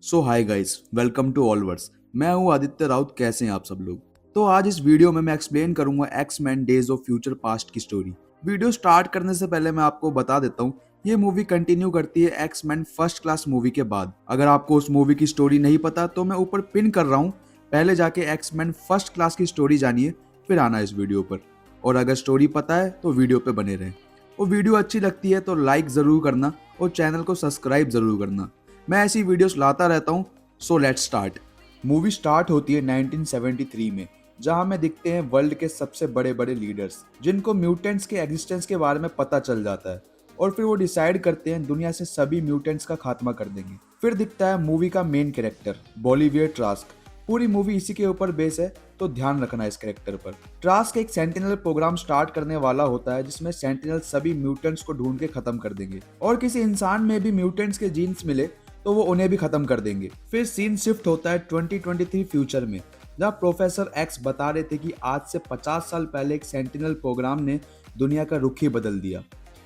So hi guys, welcome to ऑलवर्स। मैं हूं आदित्य राउत। कैसे हैं आप सब लोग? तो आज इस वीडियो में मैं एक्सप्लेन करूंगा x man days of future past की स्टोरी। वीडियो स्टार्ट करने से पहले मैं आपको बता देता हूं, ये मूवी कंटिन्यू करती है x man first class movie के बाद। अगर आपको उस मूवी की स्टोरी नहीं पता तो मैं ऊपर पिन कर रहा हूं, पहले जाके एक्स मैन फर्स्ट क्लास की स्टोरी जानिए, फिर आना इस वीडियो पर। और अगर स्टोरी पता है तो वीडियो पे बने रहें। और वीडियो अच्छी लगती है तो लाइक जरूर करना और चैनल को सब्सक्राइब जरूर करना। मैं ऐसी वीडियोस लाता रहता हूँ। So let's start. Movie start होती है 1973 में, जहां में दिखते हैं वर्ल्ड के सबसे बड़े बड़े लीडर्स, जिनको म्यूटेंट्स के एग्जिस्टेंस के बारे में पता चल जाता है और फिर वो डिसाइड करते हैं दुनिया से सभी म्यूटेंट्स का खात्मा कर देंगे। फिर दिखता है मूवी का मेन कैरेक्टर बॉलिवियर ट्रास्क। पूरी मूवी इसी के ऊपर बेस है, तो ध्यान रखना इस कैरेक्टर पर। ट्रास्क एक सेंटिनल प्रोग्राम स्टार्ट करने वाला होता है, जिसमें सेंटिनल सभी म्यूटेंट्स को ढूंढ के खत्म कर देंगे और किसी इंसान में भी म्यूटेंट्स के जीन्स मिले तो वो उन्हें भी खत्म कर देंगे। फिर सीन शिफ्ट होता है 2023 फ्यूचर में, जहाँ प्रोफेसर एक्स बता रहे थे कि आज से 50 साल पहले एक सेंटिनल प्रोग्राम ने दुनिया का रुख ही बदल दिया।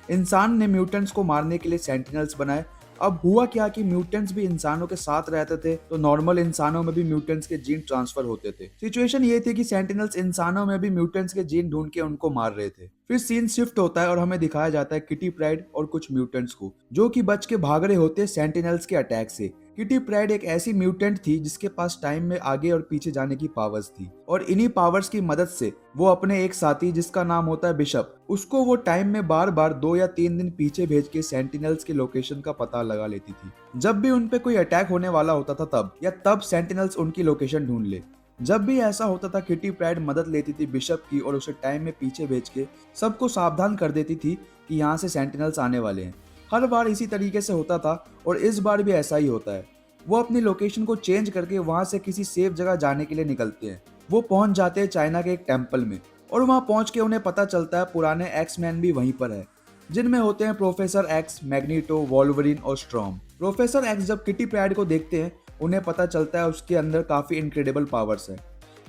इंसान ने म्यूटेंट्स को मारने के लिए सेंटिनल्स बनाए। अब हुआ क्या कि म्यूटेंट्स भी इंसानों के साथ रहते थे, तो नॉर्मल इंसानों में भी म्यूटेंट्स के जीन ट्रांसफर होते थे। सिचुएशन ये थी कि सेंटिनल्स इंसानों में भी म्यूटेंट्स के जीन ढूंढ के उनको मार रहे थे। फिर सीन शिफ्ट होता है और हमें दिखाया जाता है किटी प्राइड और कुछ म्यूटेंट्स को, जो कि बच के भाग रहे होते सेंटिनल्स के अटैक से। किटी प्राइड एक ऐसी म्यूटेंट थी जिसके पास टाइम में आगे और पीछे जाने की पावर्स थी, और इन्हीं पावर्स की मदद से वो अपने एक साथी, जिसका नाम होता है बिशप, उसको वो टाइम में बार बार 2 या 3 दिन पीछे भेज के सेंटिनल्स के लोकेशन का पता लगा लेती थी। जब भी उनपे कोई अटैक होने वाला होता था तब सेंटिनल्स उनकी लोकेशन ढूंढ ले। जब भी ऐसा होता था, किटी प्राइड मदद लेती थी बिशप की और उसे टाइम में पीछे भेज के सबको सावधान कर देती थी कि यहाँ से सेंटिनल्स आने वाले हैं। हर बार इसी तरीके से होता था और इस बार भी ऐसा ही होता है। वो अपनी लोकेशन को चेंज करके वहां से किसी सेफ जगह जाने के लिए निकलते हैं। वो पहुंच जाते हैं चाइना के एक टेम्पल में, और वहां पहुंच के उन्हें पता चलता है पुराने एक्स मैन भी वहीं पर है, जिनमें होते हैं प्रोफेसर एक्स, मैग्नीटो, वॉल्वरिन और स्ट्रॉम। प्रोफेसर एक्स जब किटी प्राइड को देखते हैं, उन्हें पता चलता है उसके अंदर काफी इनक्रेडिबल पावर्स है,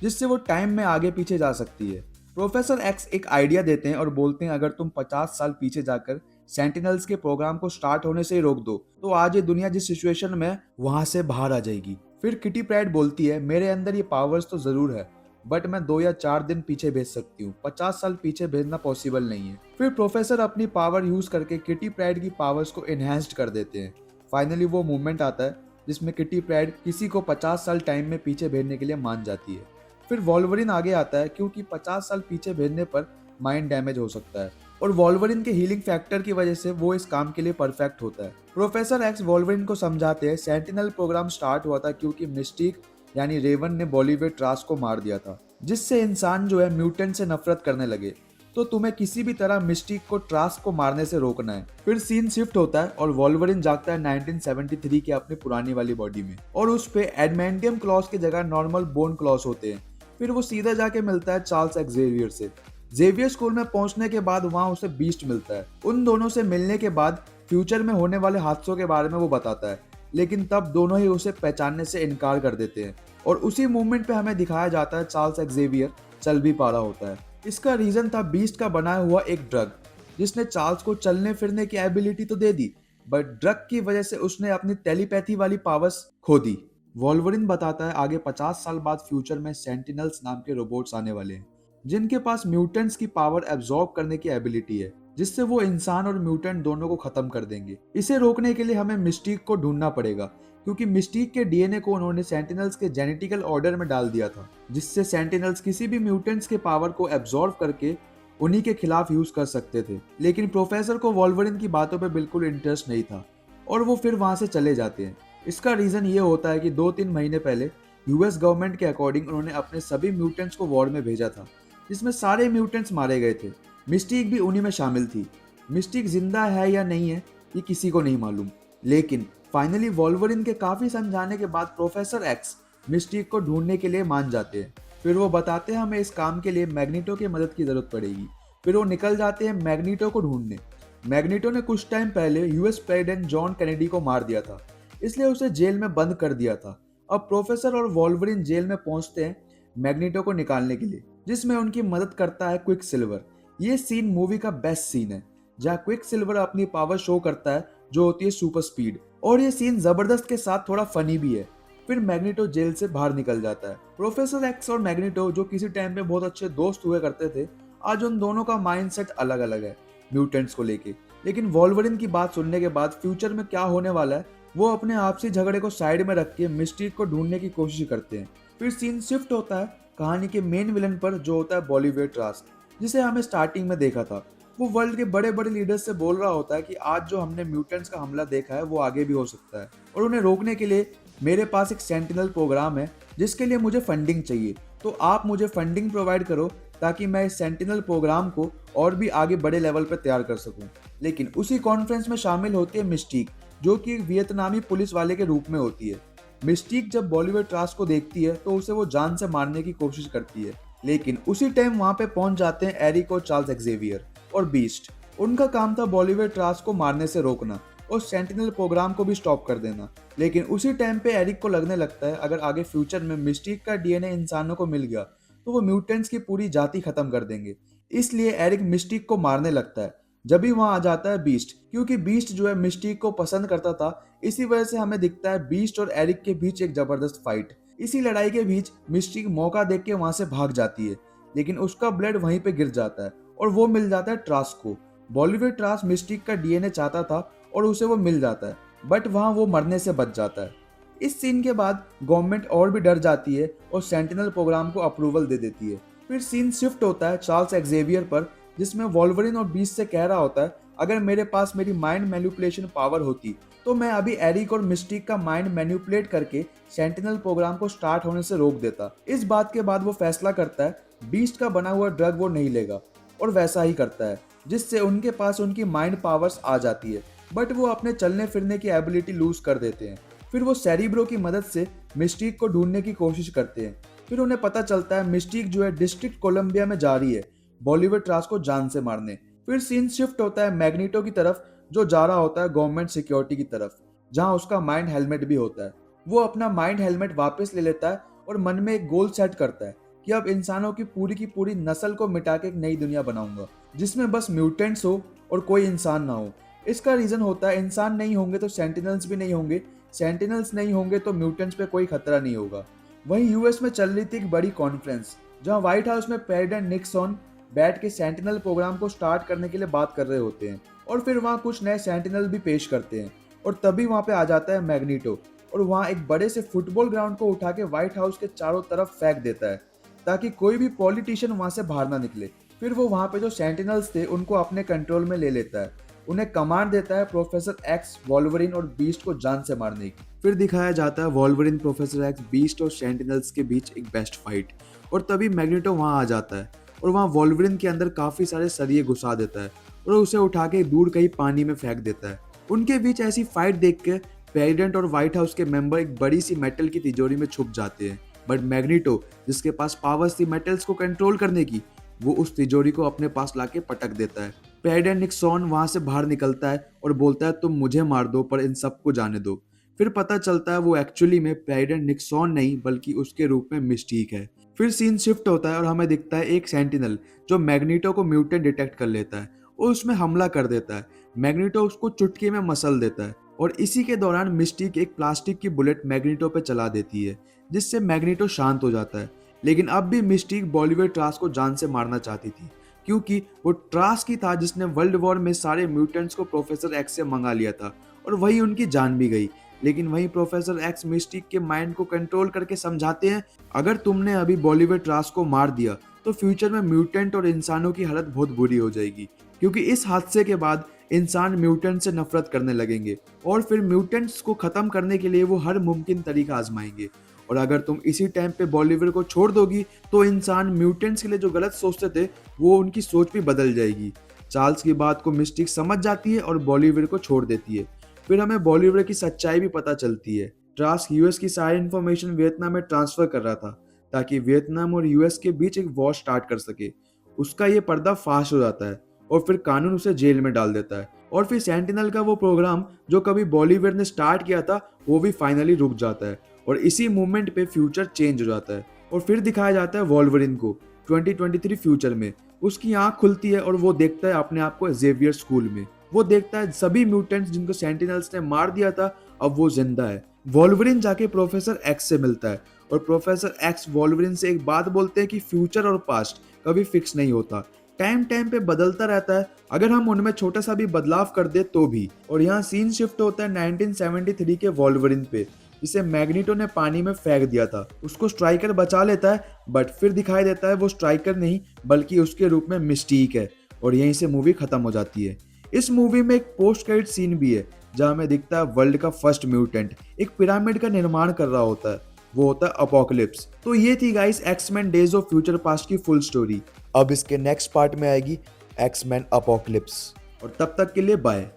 जिससे वो टाइम में आगे पीछे जा सकती है। प्रोफेसर एक्स एक आइडिया देते हैं और बोलते हैं अगर तुम 50 साल पीछे जाकर सेंटिनल्स के प्रोग्राम को स्टार्ट होने से ही रोक दो, तो आज ये दुनिया जिस सिचुएशन में वहां से बाहर आ जाएगी। फिर किटी प्राइड बोलती है मेरे अंदर ये पावर्स तो जरूर है, बट मैं 2 या 4 दिन पीछे भेज सकती हूँ, 50 साल पीछे भेजना पॉसिबल नहीं है। फिर प्रोफेसर अपनी पावर यूज करके किटी प्राइड की पावर्स को एनहेंस्ड कर देते हैं। फाइनली वो मूवमेंट आता है जिसमें किटी प्राइड किसी को 50 साल टाइम में पीछे भेजने के लिए मान जाती है। फिर वॉल्वरिन आगे आता है, क्योंकि 50 साल पीछे भेजने पर माइंड डैमेज हो सकता है, और वॉल्वरिन के हीलिंग फैक्टर की वजह से वो इस काम के लिए परफेक्ट होता है। प्रोफेसर एक्स वॉल्वरिन को समझाते हैं सेंटिनल प्रोग्राम स्टार्ट हुआ था क्योंकि मिस्टिक यानी रेवन ने बॉलिवियर ट्रास्क को मार दिया था, जिससे इंसान जो है म्यूटेंट से नफरत करने लगे। तो तुम्हें किसी भी तरह मिस्टिक को ट्रास्क को मारने से रोकना है। फिर सीन शिफ्ट होता है और वॉल्वरिन जागता है 1973 के अपनी पुरानी वाली बॉडी में, और उस पे एडमेंटियम क्लॉस की जगह नॉर्मल बोन क्लॉस होते हैं। फिर वो सीधा जाके मिलता है चार्ल्स एक्जेवियर से। जेवियर स्कूल में पहुंचने के बाद वहां उसे बीस्ट मिलता है। उन दोनों से मिलने के बाद फ्यूचर में होने वाले हादसों के बारे में वो बताता है, लेकिन तब दोनों ही उसे पहचानने से इनकार कर देते हैं, और उसी मूवमेंट पे हमें दिखाया जाता है चार्ल्स एक्जेवियर चल भी पा रहा होता है। इसका रीजन था बीस्ट का बनाया हुआ एक ड्रग, जिसने चार्ल्स को चलने फिरने की एबिलिटी तो दे दी, बट ड्रग की वजह से उसने अपनी टेलीपैथी वाली पावर्स खो दी। वॉल्वरिन बताता है आगे 50 साल बाद फ्यूचर में सेंटिनल्स नाम के रोबोट्स आने वाले हैं, जिनके पास म्यूटेंट्स की पावर एब्जॉर्ब करने की एबिलिटी है, जिससे वो इंसान और म्यूटेंट दोनों को खत्म कर देंगे। इसे रोकने के लिए हमें मिस्टीक को ढूंढना पड़ेगा, क्योंकि मिस्टीक के डीएनए को उन्होंने सेंटिनल्स के जेनेटिकल ऑर्डर में डाल दिया था, जिससे सेंटिनल्स किसी भी म्यूटेंट्स के पावर को एब्जॉर्ब करके उन्हीं के खिलाफ यूज कर सकते थे। लेकिन प्रोफेसर को वॉल्वरिन की बातों पर बिल्कुल इंटरेस्ट नहीं था, और वो फिर वहां से चले जाते हैं। इसका रीजन ये होता है कि 2-3 महीने पहले यूएस गवर्नमेंट के अकॉर्डिंग उन्होंने अपने सभी म्यूटेंट्स को वॉर में भेजा था, जिसमें सारे म्यूटेंट्स मारे गए थे। मिस्टीक भी उन्हीं में शामिल थी। मिस्टीक जिंदा है या नहीं है ये किसी को नहीं मालूम, लेकिन फाइनली वॉल्वरिन के काफी समझाने के बाद प्रोफेसर एक्स मिस्टीक को ढूंढने के लिए मान जाते हैं। फिर वो बताते हैं हमें इस काम के लिए मैग्नीटो की मदद की जरूरत पड़ेगी। फिर वो निकल जाते हैं मैग्नीटो को ढूंढने। मैग्नीटो ने कुछ टाइम पहले यूएस प्रेसिडेंट जॉन कैनेडी को मार दिया था, इसलिए उसे जेल में बंद कर दिया था। अब प्रोफेसर और वॉल्वरिन जेल में पहुंचते हैं मैग्नीटो को निकालने के लिए, जिसमें उनकी मदद करता है क्विक सिल्वर। ये सीन मूवी का बेस्ट सीन है, जहाँ क्विक सिल्वर अपनी पावर शो करता है, जो होती है सुपर स्पीड। और ये सीन जबरदस्त के साथ थोड़ा फनी भी है। फिर मैग्नीटो जेल से बाहर निकल जाता है। प्रोफेसर एक्स और मैग्नीटो जो किसी टाइम पे बहुत अच्छे दोस्त हुए करते थे, आज उन दोनों का माइंडसेट अलग अलग है म्यूटेंट्स को लेके। लेकिन वॉल्वरिन की बात सुनने के बाद फ्यूचर में क्या होने वाला है, वो अपने आपसी झगड़े को साइड में रख के मिस्टीक को ढूंढने की कोशिश करते हैं। फिर सीन शिफ्ट होता है कहानी के मेन विलन पर, जो होता है बॉलीवुड ट्रास्क, जिसे हमें स्टार्टिंग में देखा था। वो वर्ल्ड के बड़े बड़े लीडर्स से बोल रहा होता है कि आज जो हमने म्यूटेंट्स का हमला देखा है वो आगे भी हो सकता है, और उन्हें रोकने के लिए मेरे पास एक सेंटिनल प्रोग्राम है जिसके लिए मुझे फंडिंग चाहिए। तो आप मुझे फंडिंग प्रोवाइड करो ताकि मैं इस सेंटिनल प्रोग्राम को और भी आगे बड़े लेवल पर तैयार कर सकूं। लेकिन उसी कॉन्फ्रेंस में शामिल होती है मिस्टीक, जो कि एक वियतनामी पुलिस वाले के रूप में होती है। मिस्टीक जब बॉलीवुड ट्रास्ट को देखती है तो उसे वो जान से मारने की कोशिश करती है, लेकिन उसी टाइम वहां पे पहुंच जाते हैं एरिक और चार्ल्स एक्जेवियर और बीस्ट। उनका काम था बॉलीवुड ट्रास्ट को मारने से रोकना और सेंटिनल प्रोग्राम को भी स्टॉप कर देना। लेकिन उसी टाइम पे एरिक को लगने लगता है अगर आगे फ्यूचर में मिस्टीक का डीएनए इंसानों को मिल गया तो वो म्यूटेंट्स की पूरी जाति खत्म कर देंगे। इसलिए एरिक मिस्टीक को मारने लगता है। जब भी वहां आ जाता है बीस्ट, क्योंकि बीस्ट जो है मिस्टीक को पसंद करता था, इसी वजह से हमें दिखता है बीस्ट और एरिक के बीच एक जबरदस्त फाइट। इसी लड़ाई के बीच मिस्टीक मौका देख के वहां से भाग जाती है, लेकिन उसका ब्लड वहीं पे गिर जाता है और वो मिल जाता है ट्रास्क को। बॉलीवुड ट्रास्क मिस्टीक का डीएनए चाहता था और उसे वो मिल जाता है, बट वहां वो मरने से बच जाता है। इस सीन के बाद गवर्नमेंट और भी डर जाती है और सेंटिनल प्रोग्राम को अप्रूवल दे देती है। फिर सीन शिफ्ट होता है चार्ल्स एक्जेवियर पर, जिसमें वॉल्वरिन और बीस्ट से कह रहा होता है अगर मेरे पास मेरी माइंड मैनिपुलेशन पावर होती तो मैं अभी एरिक और मिस्टीक का माइंड मैनिपुलेट करके सेंटिनल प्रोग्राम को स्टार्ट होने से रोक देता। इस बात के बाद वो फैसला करता है बीस्ट का बना हुआ ड्रग वो नहीं लेगा, और वैसा ही करता है, जिससे उनके पास उनकी माइंड पावर्स आ जाती है, बट वो अपने चलने फिरने की एबिलिटी लूज कर देते हैं। फिर वो सेरिब्रो की मदद से मिस्टीक को ढूंढने की कोशिश करते हैं। फिर उन्हें पता चलता है मिस्टीक जो है डिस्ट्रिक्ट कोलंबिया में जा रही है बॉलीवुड ट्रास्ट को जान से मारने। फिर सीन शिफ्ट होता है मैग्नीटो की तरफ, जो जा रहा होता है गवर्नमेंट सिक्योरिटी की तरफ, जहां उसका माइंड हेलमेट भी होता है। वो अपना माइंड हेलमेट वापस ले लेता है और मन में एक गोल सेट करता है कि अब इंसानों की पूरी नस्ल को मिटा के एक नई दुनिया बनाऊंगा जिसमें बस म्यूटेंट्स हो और कोई इंसान ना हो। इसका रीजन होता है इंसान नहीं होंगे तो सेंटिनल्स भी नहीं होंगे, सेंटिनल्स नहीं होंगे तो म्यूटेंट्स पे कोई खतरा नहीं होगा। वहीं यूएस में चल रही थी एक बड़ी कॉन्फ्रेंस, जहां व्हाइट हाउस में प्रेसिडेंट निक्सन बैठ के सेंटिनल प्रोग्राम को स्टार्ट करने के लिए बात कर रहे होते हैं, और फिर वहां कुछ नए सेंटिनल भी पेश करते हैं। और तभी वहां पे आ जाता है मैग्नीटो, और वहां एक बड़े से फुटबॉल ग्राउंड को उठा के व्हाइट हाउस के चारों तरफ फेंक देता है ताकि कोई भी पॉलिटिशियन वहां से बाहर ना निकले। फिर वो वहां पे जो सेंटिनल्स थे उनको अपने कंट्रोल में ले लेता है, उन्हें कमांड देता है प्रोफेसर एक्स, वॉल्वरिन और बीस्ट को जान से मारने की। फिर दिखाया जाता है वॉल्वरिन, प्रोफेसर एक्स, बीस्ट और सेंटिनल्स के बीच एक बेस्ट फाइट, और तभी मैग्नीटो वहां आ जाता है और वहां वॉल्वरिन के अंदर काफी सारे सरिये घुसा देता है और उसे उठा के दूर कहीं पानी में फेंक देता है। उनके बीच ऐसी फाइट देख के प्रेसिडेंट और व्हाइट हाउस के मेंबर एक बड़ी सी मेटल की तिजोरी में छुप जाते हैं, बट मैग्नीटो जिसके पास पावर्स थी मेटल्स को कंट्रोल करने की, वो उस तिजोरी को अपने पास लाके पटक देता है। प्रेसिडेंट निक्सन वहां से बाहर निकलता है और बोलता है तुम मुझे मार दो पर इन सबको जाने दो। फिर पता चलता है वो एक्चुअली में प्रेसिडेंट निक्सन नहीं बल्कि उसके रूप में मिस्टीक है। फिर सीन शिफ्ट होता है और हमें दिखता है एक सेंटिनल जो मैग्नीटो को म्यूटेंट डिटेक्ट कर लेता है और उसमें हमला कर देता है। मैग्नीटो उसको चुटकी में मसल देता है और इसी के दौरान मिस्टीक एक प्लास्टिक की बुलेट मैग्नीटो पे चला देती है, जिससे मैग्नीटो शांत हो जाता है। लेकिन अब भी मिस्टीक बॉलीवुड ट्रास्क को जान से मारना चाहती थी, क्योंकि वो ट्रास्क ही था जिसने वर्ल्ड वॉर में सारे म्यूटेंट्स को प्रोफेसर एक्स से मंगा लिया था, और वही उनकी जान भी गई। लेकिन वहीं प्रोफेसर एक्स मिस्टीक के माइंड को कंट्रोल करके समझाते हैं अगर तुमने अभी बॉलीवुड ट्रास्क को मार दिया तो फ्यूचर में म्यूटेंट और इंसानों की हालत बहुत बुरी हो जाएगी, क्योंकि इस हादसे के बाद इंसान म्यूटेंट से नफरत करने लगेंगे और फिर म्यूटेंट्स को खत्म करने के लिए वो हर मुमकिन तरीका आजमाएंगे। और अगर तुम इसी टाइम पे बॉलीवुड को छोड़ दोगी तो इंसान म्यूटेंट्स के लिए जो गलत सोचते थे वो उनकी सोच भी बदल जाएगी। चार्ल्स की बात को मिस्टीक समझ जाती है और बॉलीवुड को छोड़ देती है। फिर हमें बॉलीवुड की सच्चाई भी पता चलती है। ट्रास्क यूएस की सारी इन्फॉर्मेशन वियतनाम में ट्रांसफर कर रहा था ताकि वियतनाम और यूएस के बीच एक वॉर स्टार्ट कर सके। उसका ये पर्दा फाश हो जाता है और फिर कानून उसे जेल में डाल देता है, और फिर सेंटिनल का वो प्रोग्राम जो कभी बॉलीवुड ने स्टार्ट किया था वो भी फाइनली रुक जाता है, और इसी मूवमेंट पे फ्यूचर चेंज हो जाता है। और फिर दिखाया जाता है वॉल्वरिन को 2023 फ्यूचर में। उसकी आंख खुलती है और वो देखता है अपने आप को जेवियर स्कूल में। वो देखता है सभी म्यूटेंट्स जिनको सेंटिनल्स ने मार दिया था अब वो जिंदा है। वोल्वरिन जाके प्रोफेसर एक्स से मिलता है और प्रोफेसर एक्स वोल्वरिन से एक बात बोलते हैं कि फ्यूचर और पास्ट कभी फिक्स नहीं होता, टाइम टाइम पे बदलता रहता है, अगर हम उनमें छोटा सा भी बदलाव कर दे तो भी। और यहाँ सीन शिफ्ट होता है 1973 के वोल्वरिन पे, जिसे मैग्नीटो ने पानी में फेंक दिया था। उसको स्ट्राइकर बचा लेता है, बट फिर दिखाई देता है वो स्ट्राइकर नहीं बल्कि उसके रूप में मिस्टीक है, और यहीं से मूवी खत्म हो जाती है। इस मूवी में एक पोस्ट क्रेडिट सीन भी है जहाँ हमें दिखता है वर्ल्ड का फर्स्ट म्यूटेंट एक पिरामिड का निर्माण कर रहा होता है, वो होता है अपोकलिप्स। तो ये थी guys X Men days of future past की फुल स्टोरी। अब इसके नेक्स्ट पार्ट में आएगी एक्समैन अपोकलिप्स, और तब तक के लिए बाय।